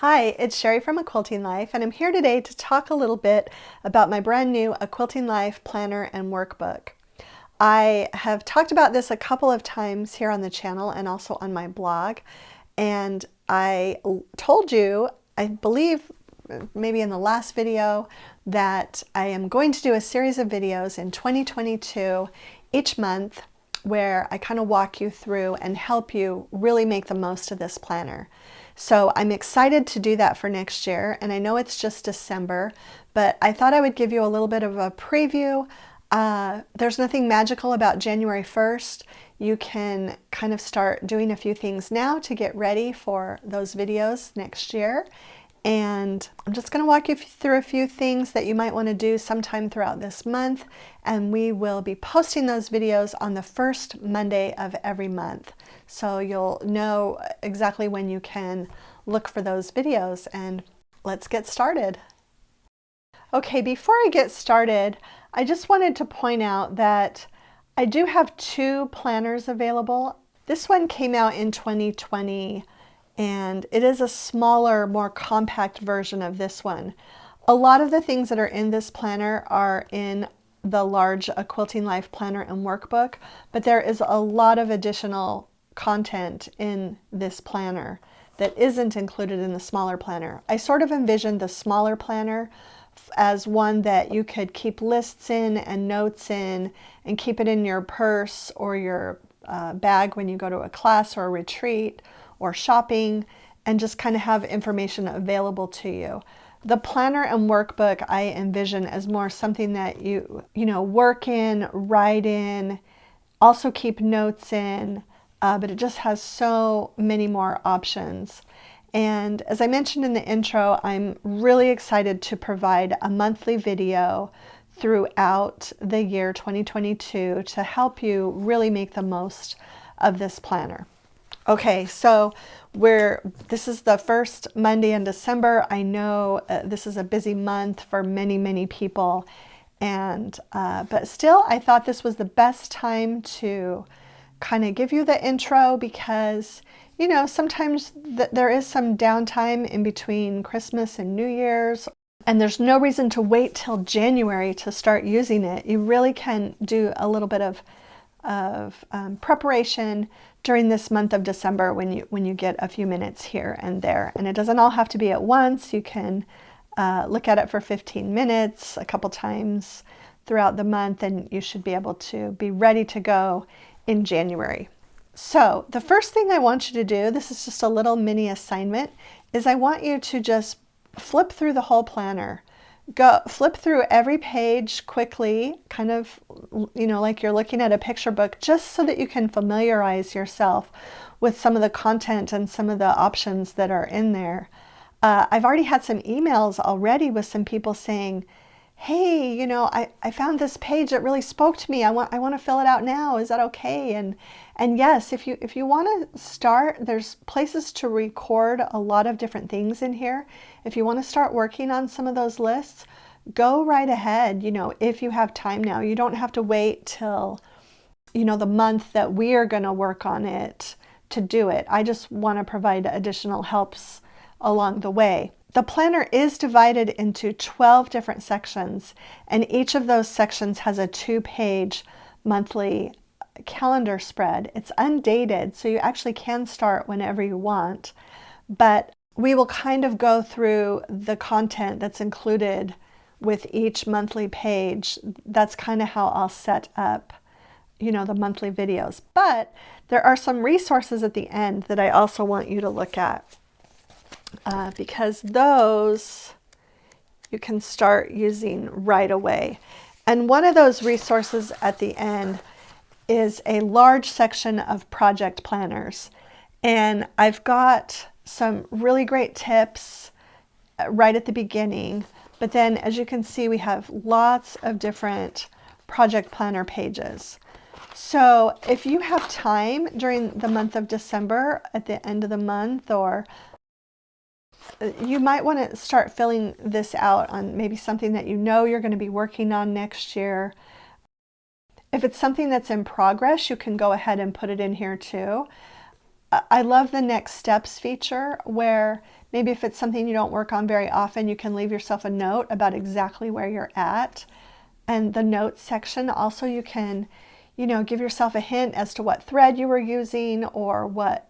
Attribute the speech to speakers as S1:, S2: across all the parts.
S1: Hi, it's Sherri from A Quilting Life, and I'm here today to talk a little bit about my brand new A Quilting Life Planner and Workbook. I have talked about this a couple of times here on the channel and also on my blog, and I told you, I believe maybe in the last video, that I am going to do a series of videos in 2022 each month where I kind of walk you through and help you really make the most of this planner. So I'm excited to do that for next year, and I know it's just December, but I thought I would give you a little bit of a preview. There's nothing magical about January 1st. You can kind of start doing a few things now to get ready for those videos next year. And I'm just going to walk you through a few things that you might want to do sometime throughout this month, and we will be posting those videos on the first Monday of every month. So you'll know exactly when you can look for those videos, and let's get started. Okay, before I get started, I just wanted to point out that I do have two planners available. This one came out in 2020, and it is a smaller, more compact version of this one. A lot of the things that are in this planner are in the large A Quilting Life Planner and Workbook, but there is a lot of additional content in this planner that isn't included in the smaller planner. I sort of envisioned the smaller planner as one that you could keep lists in and notes in and keep it in your purse or your bag when you go to a class or a retreat or shopping, and just kind of have information available to you. The planner and workbook I envision as more something that you work in, write in, also keep notes in, but it just has so many more options. And as I mentioned in the intro, I'm really excited to provide a monthly video throughout the year 2022 to help you really make the most of this planner. Okay, so this is the first Monday in December. I know this is a busy month for many people, and but still I thought this was the best time to kind of give you the intro because sometimes there is some downtime in between Christmas and New Year's, and there's no reason to wait till January to start using it. You really can do a little bit of preparation during this month of December when you get a few minutes here and there. And it doesn't all have to be at once. You can look at it for 15 minutes a couple times throughout the month, and you should be able to be ready to go in January. So the first thing I want you to do, this is just a little mini assignment, is I want you to just flip through the whole planner. Flip through every page quickly, kind of, like you're looking at a picture book, just so that you can familiarize yourself with some of the content and some of the options that are in there. I've already had some emails already with some people saying, hey, I found this page that really spoke to me. I want to fill it out now. Is that okay? And yes, if you want to start, there's places to record a lot of different things in here. If you want to start working on some of those lists, go right ahead. If you have time now, you don't have to wait till the month that we are going to work on it to do it. I just want to provide additional helps along the way. The planner is divided into 12 different sections, and each of those sections has a 2-page monthly calendar spread. It's undated, so you actually can start whenever you want, but we will kind of go through the content that's included with each monthly page. That's kind of how I'll set up, the monthly videos. But there are some resources at the end that I also want you to look at. Because those you can start using right away. And one of those resources at the end is a large section of project planners. And I've got some really great tips right at the beginning. But then, as you can see, we have lots of different project planner pages. So if you have time during the month of December, at the end of the month, or you might want to start filling this out on maybe something that you're going to be working on next year. If it's something that's in progress, you can go ahead and put it in here too. I love the next steps feature where Maybe if it's something you don't work on very often, you can leave yourself a note about exactly where you're at. And the notes section, also you can, give yourself a hint as to what thread you were using or what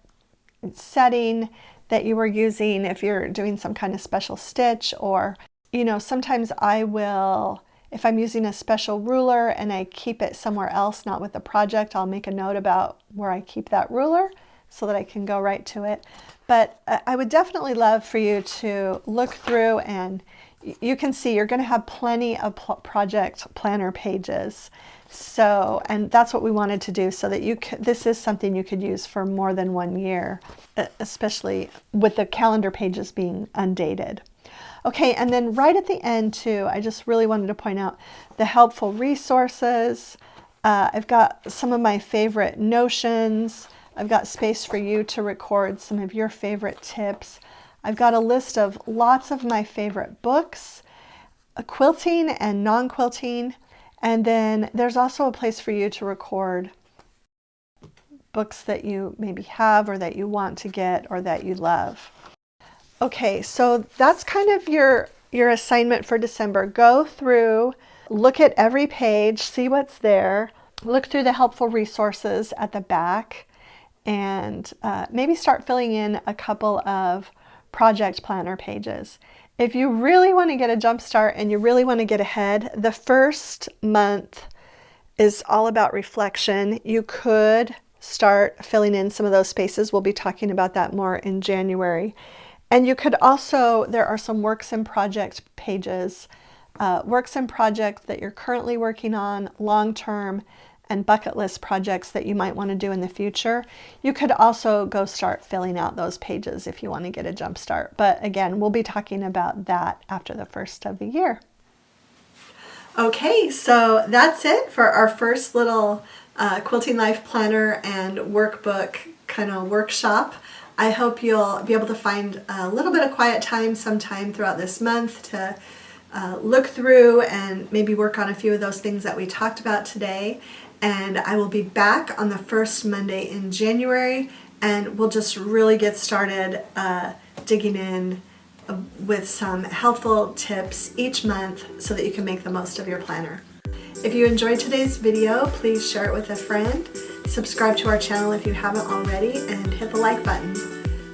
S1: setting that you were using if you're doing some kind of special stitch. Or, sometimes I will, if I'm using a special ruler and I keep it somewhere else, not with the project, I'll make a note about where I keep that ruler so that I can go right to it. But I would definitely love for you to look through, and you can see you're going to have plenty of project planner pages. So, and that's what we wanted to do, so that this is something you could use for more than 1 year, especially with the calendar pages being undated. Okay, and then right at the end too, I just really wanted to point out the helpful resources. I've got some of my favorite notions. I've got space for you to record some of your favorite tips. I've got a list of lots of my favorite books, quilting and non-quilting. And then there's also a place for you to record books that you maybe have or that you want to get or that you love. Okay, so that's kind of your assignment for December. Go through, look at every page, see what's there, look through the helpful resources at the back, and maybe start filling in a couple of project planner pages. If you really want to get a jump start and you really want to get ahead, the first month is all about reflection. You could start filling in some of those spaces. We'll be talking about that more in January. And you could also, there are some works in project pages, works in project that you're currently working on, long-term, and bucket list projects that you might want to do in the future. You could also go start filling out those pages if you want to get a jump start. But again, we'll be talking about that after the first of the year. Okay, so that's it for our first little Quilting Life Planner and Workbook kind of workshop. I hope you'll be able to find a little bit of quiet time sometime throughout this month to look through and maybe work on a few of those things that we talked about today. And I will be back on the first Monday in January, and we'll just really get started digging in with some helpful tips each month so that you can make the most of your planner. If you enjoyed today's video, please share it with a friend, subscribe to our channel if you haven't already, and hit the like button.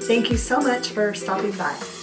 S1: Thank you so much for stopping by.